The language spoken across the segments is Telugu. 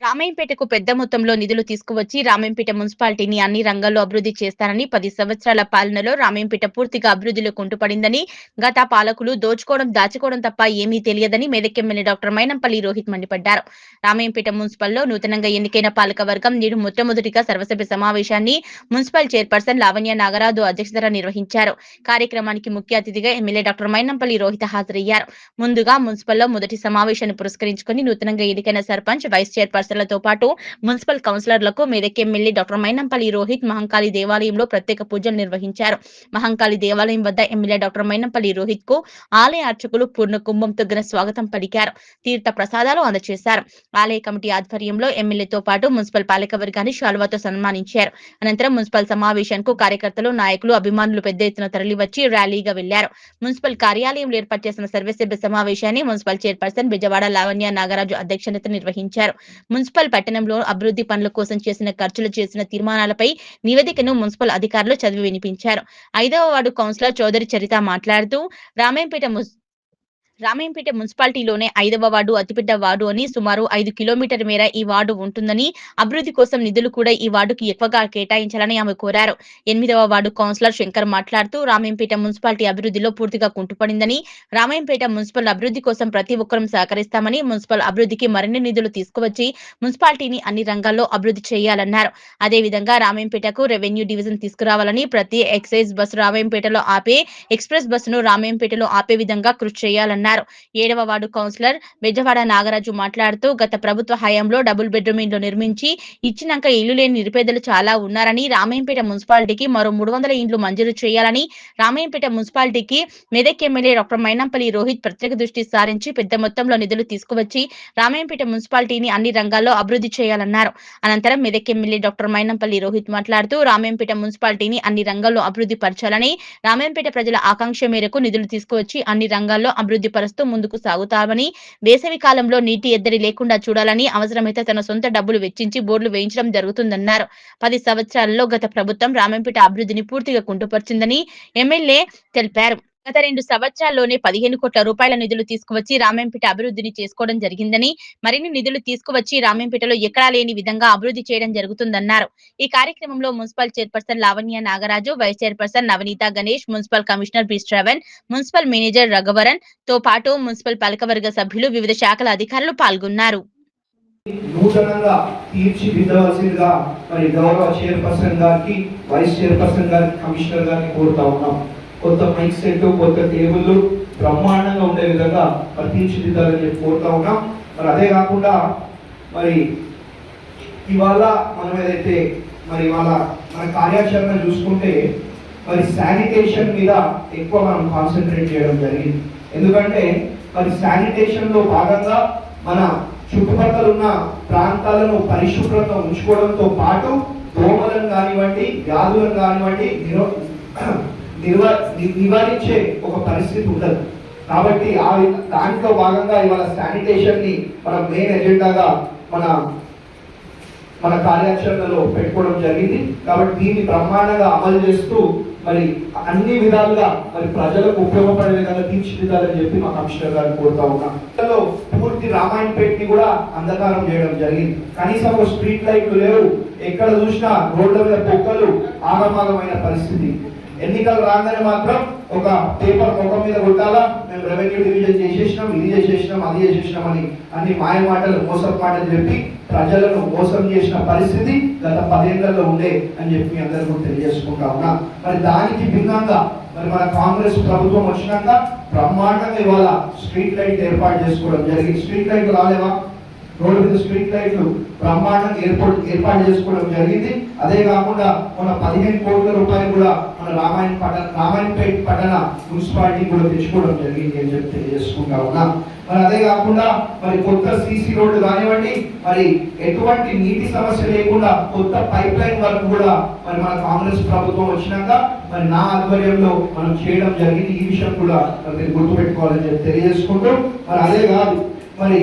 రామాయంపేటకు పెద్ద మొత్తంలో నిధులు తీసుకువచ్చి రామాయంపేట మున్సిపాలిటీని అన్ని రంగాల్లో అభివృద్ధి చేస్తారని 10 సంవత్సరాల పాలనలో రామాయంపేట పూర్తిగా అభివృద్ధిలో కుంటుపడిందని, గత పాలకులు దోచుకోవడం, దాచుకోవడం తప్ప ఏమీ తెలియదని మెదక్ ఎమ్మెల్యే డాక్టర్ మైనంపల్లి రోహిత్ మండిపడ్డారు. రామాయంపేట మున్సిపల్లో నూతనంగా ఎన్నికైన పాలకవర్గం నేడు మొట్టమొదటిగా సర్వసభ్య సమావేశాన్ని మున్సిపల్ చైర్పర్సన్ లావణ్య నాగరాజు అధ్యక్షతన నిర్వహించారు. కార్యక్రమానికి ముఖ్య అతిథిగా ఎమ్మెల్యే డాక్టర్ మైనంపల్లి రోహిత్ హాజరయ్యారు. ముందుగా మున్సిపల్లో మొదటి సమావేశాన్ని పురస్కరించుకుని నూతనంగా ఎన్నికైన సర్పంచ్, వైస్ చైర్పర్సన్లతో పాటు మున్సిపల్ కౌన్సిలర్లకు మెదక్ ఎమ్మెల్యే డాక్టర్ మైనంపల్లి రోహిత్ మహంకాళి దేవాలయంలో ప్రత్యేక పూజలు నిర్వహించారు. మహంకాళి దేవాలయం వద్ద ఎమ్మెల్యే డాక్టర్ మైనంపల్లి రోహిత్ కు ఆలయ అర్చకులు పూర్ణ కుంభంతో ఘన స్వాగతం పలికారు. తీర్థ ప్రసాదాలు అందజేశారు. ఆలయ కమిటీ ఆధ్వర్యంలో ఎమ్మెల్యేతో పాటు మున్సిపల్ పాలకవర్గాన్ని శాలువాతో సన్మానించారు. అనంతరం మున్సిపల్ సమావేశానికి కార్యకర్తలు, నాయకులు, అభిమానులు పెద్ద ఎత్తున తరలివచ్చి ర్యాలీగా వెళ్లారు. మున్సిపల్ కార్యాలయంలో ఏర్పాటు చేసిన సర్వసభ్య సమావేశాన్ని మున్సిపల్ చైర్పర్సన్ బెజవాడ లావణ్య నాగరాజు అధ్యక్షతన నిర్వహించారు. మున్సిపల్ పట్టణంలో అభివృద్ధి పనుల కోసం చేసిన ఖర్చులు, చేసిన తీర్మానాలపై నివేదికను మున్సిపల్ అధికారులు చదివి వినిపించారు. 5వ వార్డు కౌన్సిలర్ చౌదరి చరిత మాట్లాడుతూ రామాయంపేట మున్సిపాలిటీలోనే 5వ వార్డు అతిపెద్ద వార్డు అని, సుమారు 5 కిలోమీటర్ మేర ఈ వార్డు ఉంటుందని, అభివృద్ధి కోసం నిధులు కూడా ఈ వార్డుకి ఎక్కువగా కేటాయించాలని ఆమె కోరారు. 8వ వార్డు కౌన్సిలర్ శంకర్ మాట్లాడుతూ రామాయంపేట మున్సిపాలిటీ అభివృద్ధిలో పూర్తిగా కుంటుపడిందని, రామాయంపేట మున్సిపల్ అభివృద్ధి కోసం ప్రతి ఒక్కరూ సహకరిస్తామని, మున్సిపల్ అభివృద్ధికి మరిన్ని నిధులు తీసుకువచ్చి మున్సిపాలిటీని అన్ని రంగాల్లో అభివృద్ధి చేయాలన్నారు. అదేవిధంగా రామాయంపేటకు రెవెన్యూ డివిజన్ తీసుకురావాలని, ప్రతి ఎక్సైజ్ బస్సు రామాయంపేటలో ఆపే, ఎక్స్ప్రెస్ బస్సును రామాయంపేటలో ఆపే విధంగా కృషి చేయాలన్నారు. 7వ వార్డు కౌన్సిలర్ బెజవాడ నాగరాజు మాట్లాడుతూ గత ప్రభుత్వ హయాంలో డబుల్ బెడ్రూమ్ ఇండ్లు నిర్మించి ఇచ్చినాక ఇల్లు లేని నిరుపేదలు చాలా ఉన్నారని, రామాయంపేట మున్సిపాలిటీకి మరో 300 ఇండ్లు మంజూరు చేయాలని, రామాయంపేట మున్సిపాలిటీకి మెదక్ ఎమ్మెల్యే డాక్టర్ మైనంపల్లి రోహిత్ ప్రత్యేక దృష్టి సారించి పెద్ద మొత్తంలో నిధులు తీసుకువచ్చి రామాయంపేట మున్సిపాలిటీని అన్ని రంగాల్లో అభివృద్ధి చేయాలన్నారు. అనంతరం మెదక్ ఎమ్మెల్యే డాక్టర్ మైనంపల్లి రోహిత్ మాట్లాడుతూ రామాయంపేట మున్సిపాలిటీని అన్ని రంగాల్లో అభివృద్ధి పరచాలని, రామాయంపేట ప్రజల ఆకాంక్ష మేరకు నిధులు తీసుకువచ్చి అన్ని రంగాల్లో అభివృద్ధి పరుస్తూ ముందుకు సాగుతామని, వేసవి కాలంలో నీటి ఎద్దడి లేకుండా చూడాలని, అవసరమైతే తన సొంత డబ్బులు వెచ్చించి బోర్డులు వేయించడం జరుగుతుందన్నారు. 10 సంవత్సరాలలో గత ప్రభుత్వం రామాయంపేట అభివృద్ధిని పూర్తిగా కుంటుపరిచిందని ఎమ్మెల్యే తెలిపారు. గత 2 సంవత్సరాల్లోనే 15 కోట్ల రూపాయల నిధులు తీసుకువచ్చి రామాయంపేట అభివృద్ధిని చేసుకోవడం జరిగిందని, మరిన్ని నిధులు తీసుకువచ్చి రామాయంపేటలో ఎక్కడా లేని విధంగా అభివృద్ధి చేయడం జరుగుతుందన్నారు. ఈ కార్యక్రమంలో municipal chairperson Lavanya Nagaraju, vice chairperson Navaneetha Ganesh, municipal commissioner B Shravan, municipal manager Raghuvaran తో పాటు మున్సిపల్ పాలకవర్గ సభ్యులు, వివిధ శాఖల అధికారులు పాల్గొన్నారు. నూతనంగా తీర్చిదిద్దవలసిందిగా మరి గౌరవ చైర్పర్సన్ గారికి, వైస్ చైర్పర్సన్ గారికి, కమిషనర్ గారిని కోరుతా ఉన్నాం. కొత్త మైక్ సెట్, కొత్త టేబుల్ బ్రహ్మాండంగా ఉండే విధంగా మరి తీర్చిదిద్దాలని చెప్పి కోరుతా ఉన్నాం. మరి అదే కాకుండా మరి ఇవాళ మనం ఏదైతే మరి మన కార్యాచరణ చూసుకుంటే మరి శానిటేషన్ మీద ఎక్కువ మనం కాన్సన్ట్రేట్ చేయడం జరిగింది. ఎందుకంటే మరి శానిటేషన్ లో భాగంగా మన చుట్టుపక్కల ఉన్న ప్రాంతాలను పరిశుభ్రంగా ఉంచుకోవడంతో పాటు దోమలను కానివ్వండి, వ్యాధులను కానివ్వండి నివారించే ఒక పరిస్థితి ఉండదు. కాబట్టి దాంట్లో భాగంగా ఇవాళ శానిటేషన్ ని మన మెయిన్ ఎజెండాగా మన కార్యాచరణలో పెట్టుకోవడం జరిగింది. కాబట్టి దీన్ని బ్రహ్మాండంగా అమలు చేస్తూ మరి అన్ని విధాలుగా మరి ప్రజలకు ఉపయోగపడే విధంగా తీర్చిదిద్దాలని చెప్పి మా కమిషనర్ గారిని కోరుతా ఉన్నాం. పూర్తి రామాయణపేటని కూడా అంధకారం చేయడం జరిగింది. కనీసం ఒక స్ట్రీట్ లైట్లు లేవు, ఎక్కడ చూసినా రోడ్ల మీద పొక్కలు, ఆగమాగమైన పరిస్థితి. ఎన్నికలు రాగానే మాత్రం ఒక పేపర్ ముఖం మీద కొట్టాలా, మేము రెవెన్యూ డివిజన్ చేసేసినాం, ఇది చేసేసినాం, అది చేసేసినాం అని అన్ని మాయ మాటలు, మోసపు మాటలు చెప్పి ప్రజలను మోసం చేసిన పరిస్థితి గత 10 ఏళ్లలో ఉండే అని చెప్పి అందరూ కూడా తెలియజేసుకుంటా ఉన్నా. మరి దానికి భిన్నంగా మరి మన కాంగ్రెస్ ప్రభుత్వం వచ్చినాక బ్రహ్మాండంగా ఇవాళ స్ట్రీట్ లైట్ ఏర్పాటు చేసుకోవడం జరిగింది. స్ట్రీట్ లైట్లు రాలేవా? రోడ్డు మీద స్ట్రీట్ లైట్లు బ్రహ్మాండంగా ఏర్పాటు చేసుకోవడం జరిగింది. అదే కాకుండా మన 15 కోట్ల రూపాయలు కూడా మన రామాయణపేట పట్టణ మున్సిపాలిటీ కూడా తెచ్చుకోవడం జరిగింది అని చెప్పి తెలియజేసుకుంటా ఉన్నా. మరి అదే కాకుండా మరి కొత్త సీసీ రోడ్డు కానివ్వండి, మరి ఎటువంటి నీటి సమస్య లేకుండా కొత్త పైప్ లైన్ వర్క్ కూడా మరి మన కాంగ్రెస్ ప్రభుత్వం వచ్చినాక మరి నా ఆధ్వర్యంలో మనం చేయడం జరిగింది. ఈ విషయం కూడా మరి గుర్తుపెట్టుకోవాలని చెప్పి తెలియజేసుకుంటూ మరి అదే కాదు మరి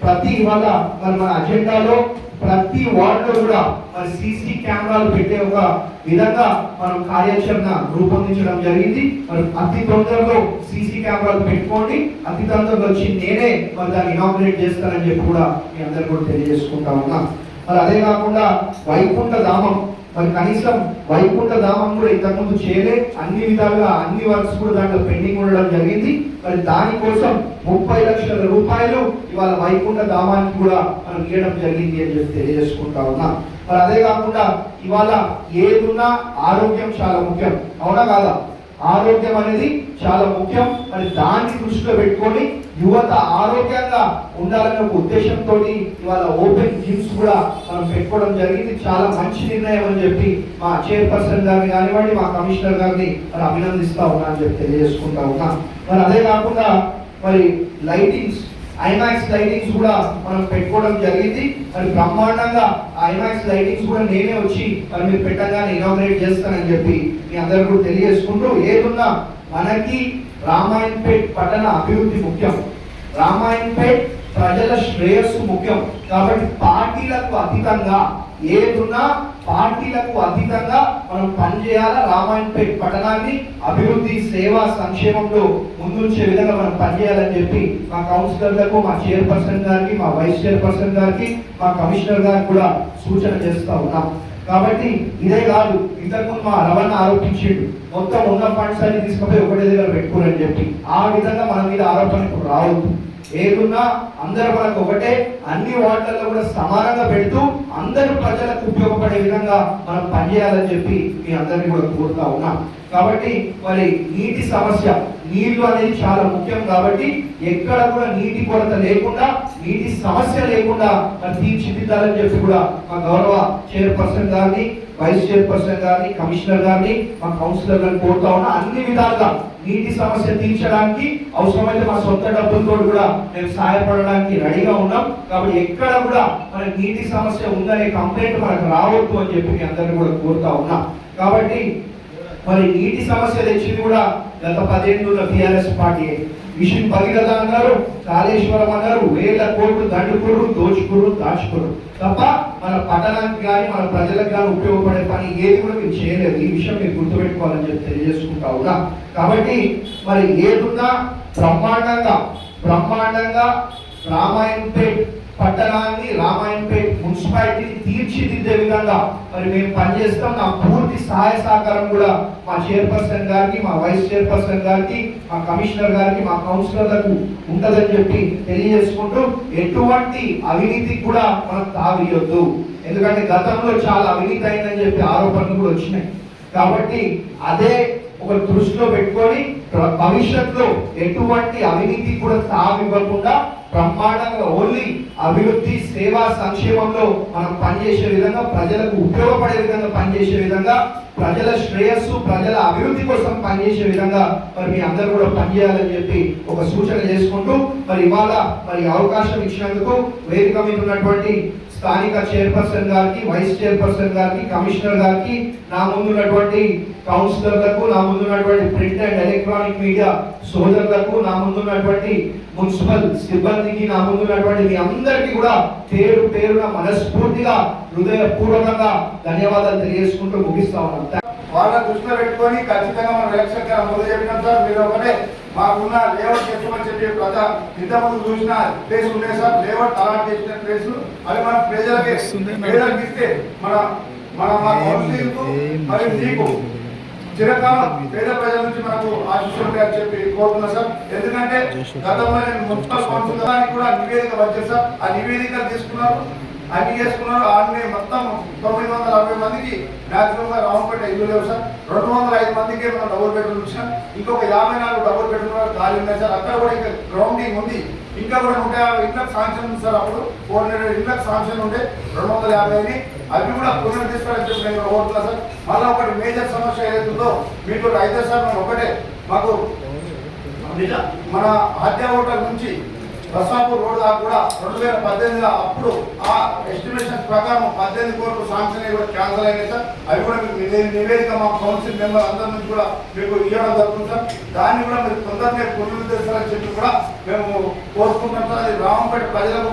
ప్రతి ఇవాళ మరి మన అజెండాలో ప్రతి వార్డులో కూడా మరి సీసీ కెమెరాలు పెట్టే ఒక విధంగా మనం కార్యాచరణ రూపొందించడం జరిగింది. మరి అతి తొందరలో సీసీ కెమెరాలు పెట్టుకోండి, అతి తొందరలో వచ్చి నేనే మరి దాన్ని ఇనాగ్రేట్ చేస్తానని చెప్పి కూడా మీ అందరు కూడా తెలియజేసుకుంటా ఉన్నా. మరి అదే కాకుండా వైకుంఠ ధామం, మరి కనీసం వైకుంఠ ధామం కూడా ఇంతకుముందు చేయలే, అన్ని విధాలుగా అన్ని వర్క్స్ కూడా దాంట్లో పెండింగ్ ఉండడం జరిగింది. మరి దానికోసం 30 లక్షల రూపాయలు ఇవాళ వైకుంఠ ధామానికి కూడా మనం ఇవ్వడం జరిగింది అని చెప్పి తెలియజేసుకుంటా ఉన్నా. మరి అదే కాకుండా ఇవాళ ఏదున్నా ఆరోగ్యం చాలా ముఖ్యం, అవునా కాదా? ఆరోగ్యం అనేది చాలా ముఖ్యం. మరి దాన్ని దృష్టిలో పెట్టుకొని యువత ఆరోగ్యంగా ఉండాలనే ఒక ఉద్దేశంతో ఇవాళ ఓపెన్ జిమ్స్ కూడా మనం పెట్టుకోవడం జరిగింది. చాలా మంచి నిర్ణయం అని చెప్పి మా చైర్పర్సన్ గారిని కానివ్వండి, మా కమిషనర్ గారిని మరి అభినందిస్తా ఉన్నా అని చెప్పి తెలియజేసుకుంటా ఉన్నా. మరి అదే కాకుండా మరి లైటింగ్స్, ఐమాక్స్ లైటింగ్స్ కూడా మనం పెట్టుకోవడం జరిగింది. మరి బ్రహ్మాండంగా ఐమాక్స్ లైటింగ్స్ కూడా నేనే వచ్చి మరి మీరు పెట్టగానే ఇనాగ్రేట్ చేస్తానని చెప్పి మీ అందరూ కూడా తెలియజేసుకుంటూ, ఏదున్నా మనకి రామాయణపేట్ పట్టణ అభివృద్ధి ముఖ్యం, రామాయణపేట్ ప్రజల శ్రేయస్సు ముఖ్యం. కాబట్టి పార్టీలకు అతీతంగా ఏదున్నా పార్టీలకు అతీతంగా మనం పనిచేయాలా. రామాయణపేట్ పట్టణాన్ని అభివృద్ధి, సేవా, సంక్షేమంలో ముందుంచే విధంగా మనం పనిచేయాలని చెప్పి మా కౌన్సిలర్లకు, మా చైర్పర్సన్ గారికి, మా వైస్ చైర్పర్సన్ గారికి, మా కమిషనర్ గారికి కూడా సూచన చేస్తూ ఉన్నాం. కాబట్టి ఇదే కాదు, ఇంతకుముందు మా రవాణా ఆరోపించిండు మొత్తం ఉన్న ఫండ్స్ అన్ని తీసుకుపోయి ఒకటే దగ్గర పెట్టుకోరని చెప్పి. ఆ విధంగా మన మీద ఆరోపణ ఇప్పుడు రావద్దు. ఏదున్నా అందరూ మనకు ఒకటే, అన్ని వార్డులలో కూడా సమానంగా పెడుతూ అందరూ ప్రజలకు ఉపయోగపడే విధంగా మనం పనిచేయాలని చెప్పి మీ అందరినీ కూడా కోరుతా ఉన్నాం. కాబట్టి మరి నీటి సమస్య, నీళ్లు అనేది చాలా ముఖ్యం. కాబట్టి ఎక్కడ కూడా నీటి కొరత లేకుండా, నీటి సమస్య లేకుండా మరి తీర్చిదిద్దాలని చెప్పి కూడా మా గౌరవ చైర్పర్సన్ గారిని, వైస్ చైర్పర్సన్ గారిని, కమిషనర్ గారిని, మా కౌన్సిలర్ గారిని కోరుతా ఉన్నా. అన్ని విధాలుగా నీటి సమస్య తీర్చడానికి అవసరమైతే మా సొంత డబ్బులతో కూడా మేము సహాయపడడానికి రెడీగా ఉన్నాం. కాబట్టి ఎక్కడ కూడా మన నీటి సమస్య ఉందనే కంప్లైంట్ మనకు రావద్దు అని చెప్పి మీ అందరినీ కూడా కోరుతా ఉన్నాం. కాబట్టి మరి నీటి సమస్య తెచ్చింది కూడా గత 10 ఏళ్ళున్న టీఆర్ఎస్ పార్టీ. మిషన్ భగీరథ అన్నారు, కాళేశ్వరం అన్నారు, వేల కోట్లు దండుకురు, దోచుకురు, దాచుకురు తప్ప మన పట్టణానికి కానీ మన ప్రజలకు కానీ ఉపయోగపడే పని ఏది కూడా మీరు చేయలేదు. ఈ విషయం మీరు గుర్తుపెట్టుకోవాలని చెప్పి తెలియజేసుకుంటా ఉన్నా. కాబట్టి మరి ఏదున్నా బ్రహ్మాండంగా రామాయణపేట్ పట్టణాన్ని, రామాయణపేట్ మున్సిపాలిటీని తీర్చిదిద్దే విధంగా మరి మేము పనిచేస్తాం. నా పూర్తి సహాయ సహకారం కూడా మా చైర్పర్సన్ గారికి, మా వైస్ చైర్పర్సన్ గారికి, మా కమిషనర్ గారికి, మా కౌన్సిలర్లకు ఉంటుందని చెప్పి తెలియజేసుకుంటూ, ఎటువంటి అవినీతికి కూడా మనం తావియొద్దు. ఎందుకంటే గతంలో చాలా అవినీతి అయిందని చెప్పి ఆరోపణలు కూడా వచ్చినాయి. కాబట్టి అదే ఒక దృష్టిలో పెట్టుకొని భవిష్యత్తులో ఎటువంటి అవినీతి కూడా తావివ్వకుండా బ్రహ్మాండంగా ఓన్లీ అభివృద్ధి, సేవా, సంక్షేమంలో మనం పనిచేసే విధంగా, ప్రజలకు ఉపయోగపడే విధంగా పనిచేసే విధంగా, ప్రజల శ్రేయస్సు, ప్రజల అభివృద్ధి కోసం పనిచేసే విధంగా మరి మీ అందరూ కూడా పనిచేయాలని చెప్పి ఒక సూచన చేసుకుంటూ, మరి ఇవాళ మరి అవకాశం ఇచ్చినందుకు వేదిక మీద ఉన్నటువంటి స్థానిక చైర్పర్సన్ గారికి, వైస్ చైర్పర్సన్ గారికి, కమిషనర్ గారికి, నా ముందున్నటువంటి కౌన్సిలర్లకు, నా ముందున్నటువంటి ప్రింట్ అండ్ ఎలక్ట్రానిక్ మీడియా సోదరులకు, నా ముందున్నటువంటి మున్సిపల్ సిబ్బందికి, నా ముందున్నటువంటి మీ అందరికీ కూడా పేరు పేరున మనస్ఫూర్తిగా హృదయపూర్వకంగా ధన్యవాదాలు తెలియజేసుకుంటూ ముగిస్తా ఉన్నాం. వాళ్ళ దృష్టిలో పెట్టుకొని ఖచ్చితంగా మనం ఎలక్షన్ ముందు చెప్పినాం సార్. మీరు ఒకటే మాకున్న లేఅవుట్ చేసుకోమని చెప్పి ప్రజా ఇంతకుముందు చూసిన ప్లేస్ ఉన్నాయి సార్. లేఅవుట్ అలాట్ చేసిన ప్లేస్ అవి మన ప్రజలకి ఇస్తే మన మన కౌన్సిలింగ్ మరియు మీకు చిరకాలం పేద ప్రజల నుంచి మనకు ఆశిస్సులు ఉంటాయని చెప్పి కోరుతున్నా సార్. ఎందుకంటే గతంలో నేను మున్సిపల్ కౌన్సిల్ కూడా నివేదిక వచ్చేది సార్. ఆ నివేదికలు తీసుకున్నారు, అన్ని చేసుకున్నారు. అన్ని మొత్తం 960 మందికి మ్యాక్సిమం గా రామపేట ఇల్లు లేవు సార్. 205 మందికి మనం డబుల్ బెడ్రూమ్ ఇచ్చాం. ఇంకొక 54 డబుల్ బెడ్రూమ్ ఖాళీ ఉన్నాయి సార్. అక్కడ కూడా ఇంకా గ్రౌండింగ్ ఉంది. ఇంకా కూడా 150 ఇళ్ళకి శాంక్షన్ ఉంది సార్. అప్పుడు 400 ఇళ్ళకి శాంక్షన్ ఉంటే 250 అవి కూడా పునరుద్ధరిస్తారని చెప్పి నేను కోరుతున్నా సార్. మళ్ళీ ఒకటి మేజర్ సమస్య ఏదైతుందో మీకు అయితే సార్, మనం ఒకటే మాకు మన హత్య హోటల్ నుంచి బసాపూర్ రోడ్ దాకా కూడా 2018లో అప్పుడు ఆ ఎస్టిమేషన్ ప్రకారం 18 కోట్లు శాంక్షన్ కూడా క్యాన్సల్ అయినాయి సార్. అవి కూడా మీకు నివేదిక మా కౌన్సిల్ మెంబర్ అందరి నుంచి కూడా మీకు ఇవ్వడం జరుగుతుంది సార్. దాన్ని కూడా మీరు తొందరగా పునరుద్ధరిస్తారని చెప్పి కూడా మేము కోరుకుంటున్నాం సార్. అది రామంపేట ప్రజలకు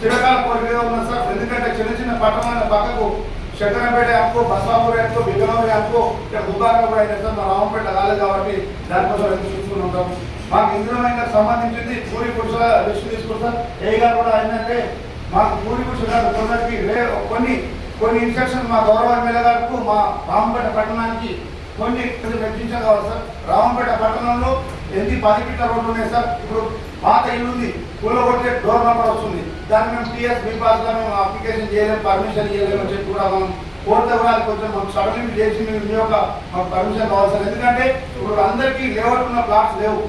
చిరకాల కోరికగా ఉన్నది సార్. ఎందుకంటే చిన్న చిన్న పట్టణాల పక్కకు శంకరంపేట అనుకో, బస్వాపూర్ అనుకో, బిగ్గనూరు అనుకో, ఇక్కడ దుబారా కూడా అయినా సార్ మా రామంపేట కాలేదు కాబట్టి దానికోసం ఎందుకు చూసుకుని ఉంటాం. మాకు ఇంద్రమైన సంబంధించింది పూరి పురుషుల లిస్టు తీసుకుంటాం. ఏ గారు కూడా ఏంటంటే మాకు పూరి పురుషులు కొందరికి కొన్ని ఇన్స్ట్రక్షన్ మా గౌరవ ఎమ్మెల్యే గారికి మా రామంపేట పట్టణానికి కొన్ని మెచ్చించాం కావాలి సార్. రామంపేట పట్టణంలో 10 ఫీట్ల రోడ్లు ఉన్నాయి సార్. ఇప్పుడు పాత ఇల్లు ఉంది, కూలగొట్టే డోర్ నెంబర్ వస్తుంది. దాన్ని మేము టీఎస్ బీపాస్గా మేము అప్లికేషన్ చేయలేము, పర్మిషన్ చేయలేము అని చెప్పి కూడా మనం కోర్టు కూడా కొంచెం మాకు సడలింపు చేసి మీ యొక్క మాకు పర్మిషన్ కావాలి సార్. ఎందుకంటే ఇప్పుడు అందరికీ లేఅవుట్ ఉన్న ప్లాట్స్ లేవు.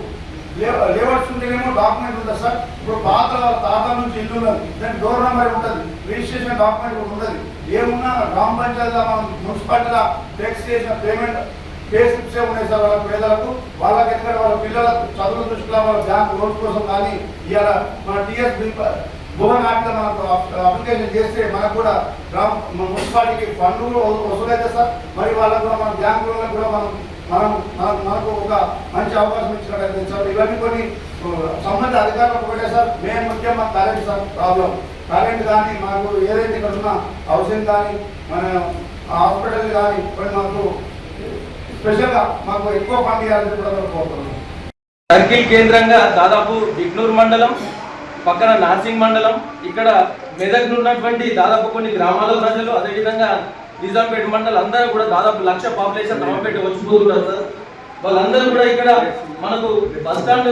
లేఅవుట్స్ ఉంటేనేమో డాక్యుమెంట్ ఉంటుంది సార్. ఇప్పుడు పాత తాత నుంచి ఇల్లు ఉన్నది, దానికి డోర్ నెంబర్ ఉంటుంది, రిజిస్ట్రేషన్ డాక్యుమెంట్ కూడా ఉంటుంది. ఏమున్నా గ్రామ పంచాయతీలో మనం మున్సిపాలిటీలో ట్యాక్స్ చేసిన పేమెంట్ పే స్లిప్సే ఉన్నాయి సార్. వాళ్ళ పేదలకు వాళ్ళకి ఎందుకంటే వాళ్ళ పిల్లలకు చదువుల దృష్టిలో వాళ్ళ బ్యాంక్ లోన్స్ కోసం కానీ ఇవాళ మన టీఎస్ భువన్ యాక్ట్ మనకు అప్లికేషన్ చేస్తే మనకు కూడా మున్సిపాలిటీకి ఫండ్ వసూలైతే సార్. మరి వాళ్ళకు కూడా మన బ్యాంక్ లోన్లకు కూడా మనకు ఒక మంచి అవకాశం ఇచ్చినట్టు సార్. ఇవన్నీ కొన్ని సంబంధిత అధికారులకు ఒకటే సార్. మెయిన్ ముఖ్యం మన కరెంట్ సార్ ప్రాబ్లం. కరెంట్ కానీ మనకు ఏదైతే ఇక్కడ ఉన్న హౌసింగ్ కానీ మన హాస్పిటల్ కానీ కొన్ని మనకు స్పెషల్గా మాకు ఎక్కువ ఫండ్ ఇవ్వాలని కూడా కోరుతున్నాం. సర్కిల్ కేంద్రంగా దాదాపు బిగ్నూర్ మండలం పక్కన నార్సింగ్ మండలం, ఇక్కడ మెదక్ ఉన్నటువంటి దాదాపు కొన్ని గ్రామాల ప్రజలు, అదేవిధంగా నిజాంపేట మండలం అందరూ కూడా దాదాపు 1,00,000 పాపులేషన్ రామపేట వచ్చిపోతున్నారు సార్. వాళ్ళందరూ కూడా ఇక్కడ మనకు బస్టాండ్,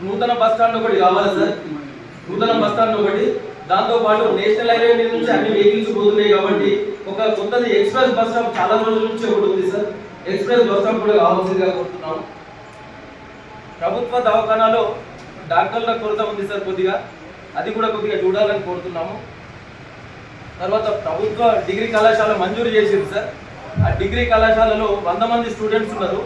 నూతన బస్టాండ్ ఒకటి కావాలి సార్. నూతన బస్టాండ్ ఒకటి, దాంతో పాటు నేషనల్ హైవే నుంచి అన్ని వెహికల్స్ పోతున్నాయి కాబట్టి ఒక కొత్తది ఎక్స్ప్రెస్ బస్ స్టాప్ చాలా రోజుల నుంచి ఒకటి ఉంది సార్. ఎక్స్ప్రెస్ బస్ స్టాప్ కూడా కావాల్సిందిగా కోరుతున్నాం. ప్రభుత్వ దవాఖానాలో డాక్టర్ల కొరత ఉంది సార్ కొద్దిగా, అది కూడా కొద్దిగా చూడాలని కోరుతున్నాము. తర్వాత ప్రభుత్వ డిగ్రీ కళాశాల మంజూరు చేసింది సార్. ఆ డిగ్రీ కళాశాలలో 100 మంది స్టూడెంట్స్ ఉన్నారు.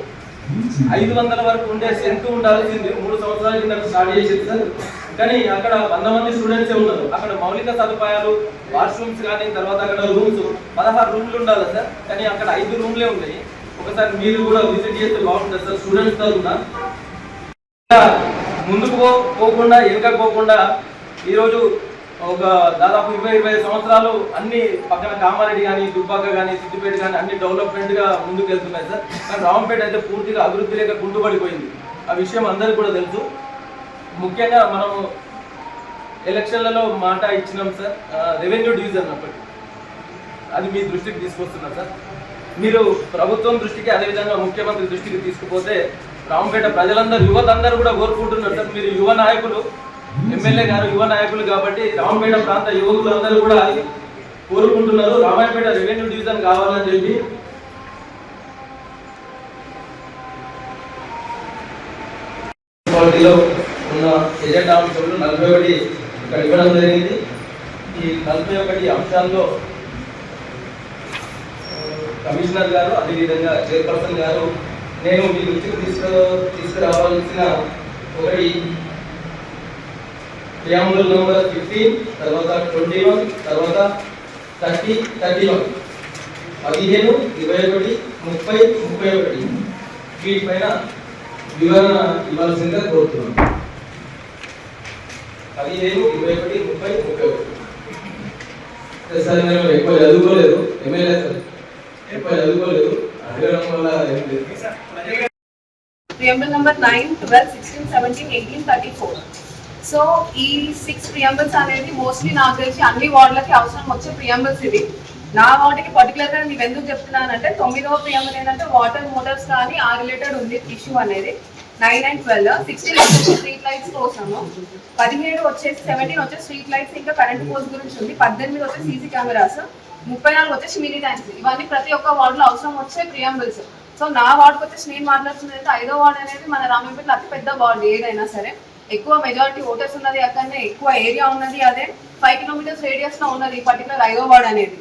500 వరకు ఉండే స్ట్రెంత్ ఉండాల్సింది 3 సంవత్సరాల కింద స్టార్ట్ చేసింది సార్. కానీ అక్కడ 100 మంది స్టూడెంట్సే ఉన్నారు. అక్కడ మౌలిక సదుపాయాలు, వాష్రూమ్స్ కానీ, తర్వాత అక్కడ రూమ్స్ 16 రూమ్లు ఉండాలి సార్. కానీ అక్కడ 5 రూమ్లే ఉన్నాయి. ఒకసారి మీరు కూడా విజిట్ చేస్తే బాగుంటుంది సార్. స్టూడెంట్స్ తరఫున ముందుకు పోకుండా వెనుకపోకుండా ఈరోజు ఒక దాదాపు 20-25 సంవత్సరాలు అన్ని పక్కన కామారెడ్డి కానీ, దుబ్బాక కానీ, సిద్దిపేట కానీ అన్ని డెవలప్మెంట్గా ముందుకు వెళ్తున్నాయి సార్. కానీ రామంపేట అయితే పూర్తిగా అభివృద్ధి లేక కుంటుపడిపోయింది. ఆ విషయం అందరికీ కూడా తెలుసు. ముఖ్యంగా మనము ఎలక్షన్లలో మాట ఇచ్చినాం సార్, రెవెన్యూ డివిజన్ అప్పటి, అది మీ దృష్టికి తీసుకొస్తున్నాం సార్. మీరు ప్రభుత్వం దృష్టికి, అదేవిధంగా ముఖ్యమంత్రి దృష్టికి తీసుకుపోతే రామంపేట ప్రజలందరూ, యువత అందరూ కూడా కోరుకుంటున్నారు సార్. మీరు యువ నాయకులు, ఎమ్మెల్యే గారు యువ నాయకులు కాబట్టి రామంపేట ప్రాంత యువకులందరూ కూడా కోరుకుంటున్నారు రామాయపేట రెవెన్యూ డివిజన్ కావాలని చెప్పి. మున్సిపాలిటీలో ఉన్న ఎజెండా అంశాలు 41 ఇక్కడ ఇవ్వడం జరిగింది. ఈ 41 అంశాల్లో కమిషనర్ గారు, అదేవిధంగా చైర్పర్సన్ గారు, నేను మీ దృష్టికి తీసుకురావాల్సిన ఒకటి ప్రియాంబుల్ నెంబర్ 15, తర్వాత 21, తర్వాత 30, 31, 15, 21, 30, 31 వీటిపైన వివరణ ఇవ్వాల్సిందిగా కోరుతున్నాను. 15, 21, 30, 31 సార్. నేను ఎక్కువ చదువుకోలేదు, ఎమ్మెల్యే సార్, ఎక్కువ చదువుకోలేదు, అడగడం వల్ల ఏం లేదు. Preamble number 9, 12, 16, 17, 18, 34. సో ఈ 6 ప్రియంబుల్స్ అనేది మోస్ట్లీ నాకు తెలిసి అన్ని వార్డులకి అవసరం వచ్చే ప్రియంబుల్స్ ఇవి. నా వార్డుకి పర్టికులర్గా నేను ఎందుకు చెప్తున్నానంటే 9వ ప్రియంబుల్ ఏంటంటే వాటర్ మోటార్స్ కానీ ఆ రిలేటెడ్ ఉంది ఇష్యూ అనేది. 9 and 12, 16 వచ్చేసి స్ట్రీట్ లైట్స్ కోసము, 17 వచ్చేసి 17 వచ్చేసి స్ట్రీట్ లైట్స్ ఇంకా కరెంట్ పోల్స్ గురించి ఉంది, 18 వచ్చేసి సీసీ కెమెరాస్, 34 వచ్చేసి మినీ ట్యాంక్స్. ఇవన్నీ ప్రతి ఒక్క వార్డులో అవసరం వచ్చే ప్రియంబుల్స్. సో నా వార్డుకి వచ్చేసి నేను మాట్లాడుతున్నది అయితే 5వ వార్డు అనేది మన రామంపేటలో అతిపెద్ద వార్డు ఏదైనా సరే. ఎక్కువ మెజారిటీ ఓటర్స్ ఉన్నది అక్కడనే, ఎక్కువ ఏరియా ఉన్నది అదే. 5 kilometers రేడియస్ లో ఉన్నది పర్టికులర్ 5వ వార్డ్ అనేది.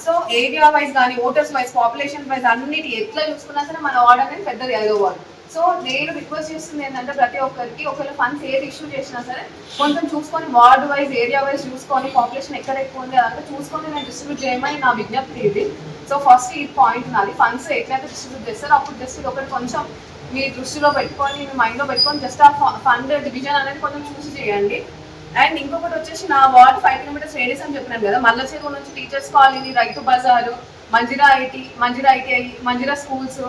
సో ఏరియా వైజ్ కానీ, ఓటర్స్ వైజ్, పాపులేషన్ వైజ్ అన్నిటి ఎట్లా చూసుకున్నా సరే మన వార్డ్ అనేది పెద్దది 5వ వార్డ్. సో నేను రిక్వెస్ట్ చేస్తుంది ఏంటంటే ప్రతి ఒక్కరికి ఒకవేళ ఫండ్స్ ఏది ఇష్యూ చేసినా సరే కొంచెం చూసుకొని వార్డు వైజ్, ఏరియా వైజ్ చూసుకొని, పాపులేషన్ ఎక్కడ ఎక్కువ ఉంది అదంతా చూసుకొని నేను డిస్ట్రిబ్యూట్ చేయమని నా విజ్ఞప్తి ఇది. సో ఫస్ట్ ఈ పాయింట్ నాది, ఫండ్స్ ఎట్లయితే డిస్ట్రిబ్యూట్ చేస్తారో అప్పుడు జస్ట్ ఇది ఒకటి కొంచెం మీ దృష్టిలో పెట్టుకొని, మీ మైండ్లో పెట్టుకొని జస్ట్ ఆ ఫండ్ డివిజన్ అనేది కొంచెం చూసి చేయండి. అండ్ ఇంకొకటి వచ్చేసి నా వార్డ్ 5 కిలోమీటర్స్ రేడియస్ అని చెప్పినాను కదా, మల్ల చెరువు నుంచి టీచర్స్ కాలనీ, రైతు బజారు, మంజిరా ఐటీఐ, మంజిరా స్కూల్స్,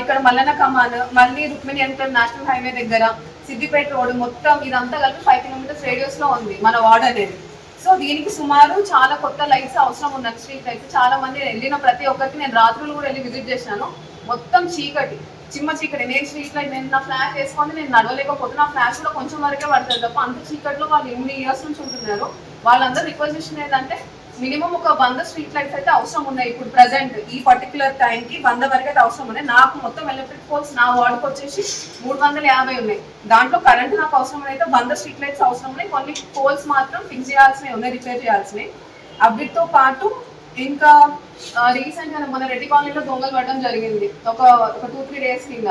ఇక్కడ మల్లన్న కమాన్, మళ్ళీ రుక్మిణి అంకల్ నేషనల్ హైవే దగ్గర, సిద్దిపేట రోడ్, మొత్తం ఇదంతా కలిపి 5 కిలోమీటర్స్ రేడియస్ లో ఉంది మన వార్డ్ అనేది. సో దీనికి సుమారు చాలా కొత్త లైట్స్ అవసరం ఉన్నాయి, స్ట్రీట్ లైట్స్. చాలా మంది వెళ్ళిన ప్రతి ఒక్కరికి నేను రాత్రులు కూడా వెళ్ళి విజిట్ చేసినాను. మొత్తం చీకటి, చిమ్మ చీకటి. నేను స్ట్రీట్ లైట్, నేను నా ఫ్లాష్ వేసుకొని నేను నడవలేకపోతే నా ఫ్లాష్ కూడా కొంచెం వరకే పడుతుంది తప్ప అంత చీకట్లో వాళ్ళు ఎన్ని ఇయర్స్ నుంచి ఉంటున్నారు. వాళ్ళందరూ రిక్వెస్ట్ చేసిన ఏంటంటే మినిమం ఒక 100 స్ట్రీట్ లైట్స్ అయితే అవసరం ఉన్నాయి. ఇప్పుడు ప్రెసెంట్ ఈ పర్టికులర్ టైంకి 100 వరకు అయితే అవసరం ఉన్నాయి. నాకు మొత్తం ఎలక్ట్రిక్ పోల్స్ నా వార్డుకి వచ్చేసి 350 ఉన్నాయి. దాంట్లో కరెంట్ నాకు అవసరం అయితే 100 స్ట్రీట్ లైట్స్ అవసరం ఉన్నాయి. కొన్ని పోల్స్ మాత్రం ఫిక్స్ చేయాల్సినవి ఉన్నాయి, రిపేర్ చేయాల్సినవి. అవిటితో పాటు ఇంకా రీసెంట్ గా మన రెడ్డి కాలనీలో దొంగలు పడడం జరిగింది ఒక 2-3 డేస్ కింద.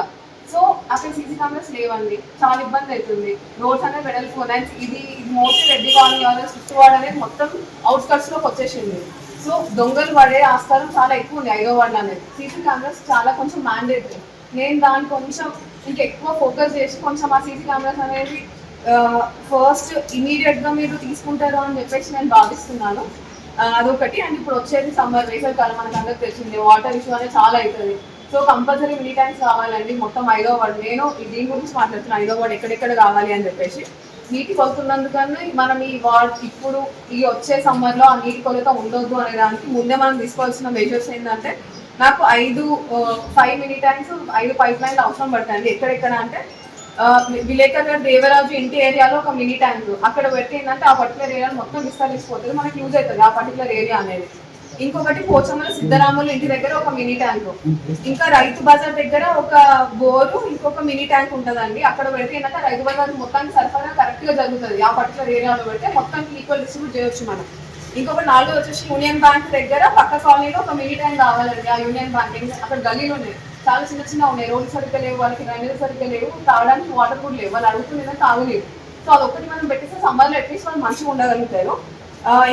సో అక్కడ సీసీ కెమెరాస్ లేవండి, చాలా ఇబ్బంది అవుతుంది. రోడ్స్ అనేది వెడల్పోయి ఇది మోస్ట్లీ రెడ్డి కాలనీ వాళ్ళు వార్డ్ అనేది మొత్తం అవుట్స్కట్స్ లోకి వచ్చేసింది. సో దొంగలు పడే ఆస్కారం చాలా ఎక్కువ ఉంది 5వ వార్డు అనేది. సీసీ కెమెరాస్ చాలా కొంచెం మ్యాండేటరీ. నేను దాన్ని కొంచెం ఇంకెక్కువ ఫోకస్ చేసి కొంచెం ఆ సీసీ కెమెరాస్ అనేది ఫస్ట్ ఇమీడియట్ గా మీరు తీసుకుంటారు అని చెప్పేసి నేను భావిస్తున్నాను. అదొకటి. అండ్ ఇప్పుడు వచ్చేది సమ్మర్, వేసవి కాలం, మనకు అందరికి తెలిసింది. వాటర్ ఇష్యూ అనేది చాలా అవుతుంది. సో కంపల్సరీ మినీ ట్యాంక్స్ కావాలండి మొత్తం 5వ వార్డు. నేను దీని గురించి మాట్లాడుతున్నాను, 5వ వార్డు ఎక్కడెక్కడ కావాలి అని చెప్పేసి. నీటి కొలుతున్నందుకన్నా మనం ఈ వార్డ్ ఇప్పుడు ఈ వచ్చే సమ్మర్లో ఆ నీటి కొలత ఉండొద్దు అనే దానికి ముందే మనం తీసుకోవాల్సిన మెజర్స్ ఏంటంటే, నాకు 5 మినీ ట్యాంక్స్, 5 పైప్ లైన్లు అవసరం పడతాయండి. ఎక్కడెక్కడ అంటే విలేకర్ దేవరాజు ఇంటి ఏరియాలో ఒక మినీ ట్యాంక్ అక్కడ పెట్టి ఏంటంటే ఆ పర్టికులర్ ఏరియా మొత్తం విస్తరించిపోతుంది, మనకి యూజ్ అవుతుంది ఆ పర్టికులర్ ఏరియా అనేది. ఇంకొకటి పోచమ్మల సిద్ధరాములు ఇంటి దగ్గర ఒక మినీ ట్యాంక్, ఇంకా రైతు బజార్ దగ్గర ఒక బోరు, ఇంకొక మినీ ట్యాంక్ ఉంటుందండి. అక్కడ పెడితే ఏంటంటే రైతు బజార్ మొత్తానికి సరఫరా కరెక్ట్ గా జరుగుతుంది. ఆ పర్టికులర్ ఏరియాలో పెడితే మొత్తానికి ఈక్వల్ డిస్ట్రిబ్యూట్ చేయొచ్చు మనం. ఇంకొకటి 4 వచ్చేసి యూనియన్ బ్యాంక్ దగ్గర పక్క కాలనీలో ఒక మినీ ట్యాంక్ కావాలండి. ఆ యూనియన్ బ్యాంక్ అక్కడ గల్లీలో ఉన్నాయి, చాలా చిన్న ఉన్నాయి. రోడ్లు సరిగ్గా లేవు, వాళ్ళకి డ్రైనేజ్ సరిగ్గా లేవు, తాగడానికి వాటర్ కూడా లేవు, వాళ్ళు అడుగుతుండే తాగలేవు. సో అదొకటి మనం పెట్టేస్తే సమ్మర్లో అట్లీస్ట్ వాళ్ళు మంచిగా ఉండగలుగుతారు.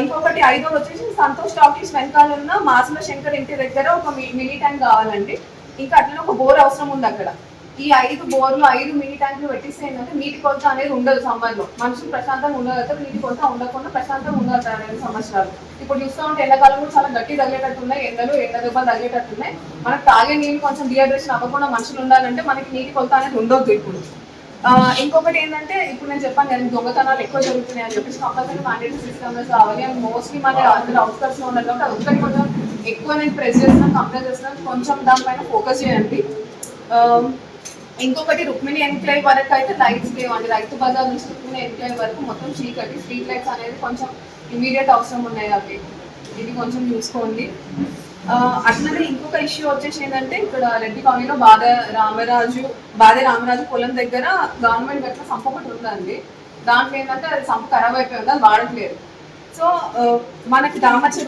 ఇంకొకటి 5వ వచ్చేసి సంతోష్ టాకీస్ వెనకాల ఉన్న మాసుల శంకర్ ఇంటి దగ్గర ఒక మినీ ట్యాంక్ కావాలండి. ఇంకా అట్లనే ఒక బోర్ అవసరం ఉంది అక్కడ. ఈ 5 బోర్లు 5 మినీ ట్యాంకులు పెట్టిస్తే ఏంటంటే నీటి కొరత అనేది ఉండదు సమ్మర్లో. మనుషులు ప్రశాంతంగా ఉండగలుగుతారు, నీటి కొరత ఉండకుండా ప్రశాంతంగా ఉండగలుగుతారు 2 సంవత్సరాలు. ఇప్పుడు చూస్తూ ఉంటే ఎండాకాలం కూడా చాలా గట్టి తగ్గేటట్టు ఉన్నాయి, ఎండ దెబ్బలు తగ్గేటట్టు ఉన్నాయి. మనకు తాగే నీళ్ళు కొంచెం డిహైడ్రేషన్ అవ్వకుండా మనుషులు ఉండాలంటే మనకి నీటి కొరత అనేది ఉండొద్దు ఇప్పుడు. ఇంకొకటి ఏంటంటే ఇప్పుడు నేను చెప్పాను కదా దొంగతనాలు ఎక్కువ జరుగుతున్నాయి అని చెప్పేసి కంపల్సరీ మ్యాండేటరీ సీసీ కెమెరాస్ కావాలి. అండ్ మోస్ట్లీ మన అందరూ అవుట్స్కట్స్ లో ఉన్నారు కాబట్టి అదొక్కటి కొంచెం ఎక్కువ నేను ప్రెస్ చేస్తున్నాను, కంప్లైంట్ చేస్తున్నాను, కొంచెం దానిపైన ఫోకస్ చేయండి. ఇంకొకటి రుక్మిణి ఎన్క్లేవ్ వరకు అయితే లైట్స్ లేవండి. రైతు బజార్ నుంచి రుక్మిణి ఎన్క్లేవ్ వరకు మొత్తం చీకటి. స్ట్రీట్ లైట్స్ అనేది కొంచెం ఇమీడియట్ అవసరం ఉన్నాయి, అవి ఇది కొంచెం చూసుకోండి. అట్లనే ఇంకొక ఇష్యూ వచ్చేసి ఏంటంటే ఇక్కడ రెడ్డి కాలనీలో బాదే రామరాజు పొలం దగ్గర గవర్నమెంట్ గట్ల సంప ఒకటి ఉందండి. దాంట్లో ఏంటంటే అది సంప ఖరాబ్ అయిపోయింది, అది వాడట్లేదు. సో మనకి దామర్చి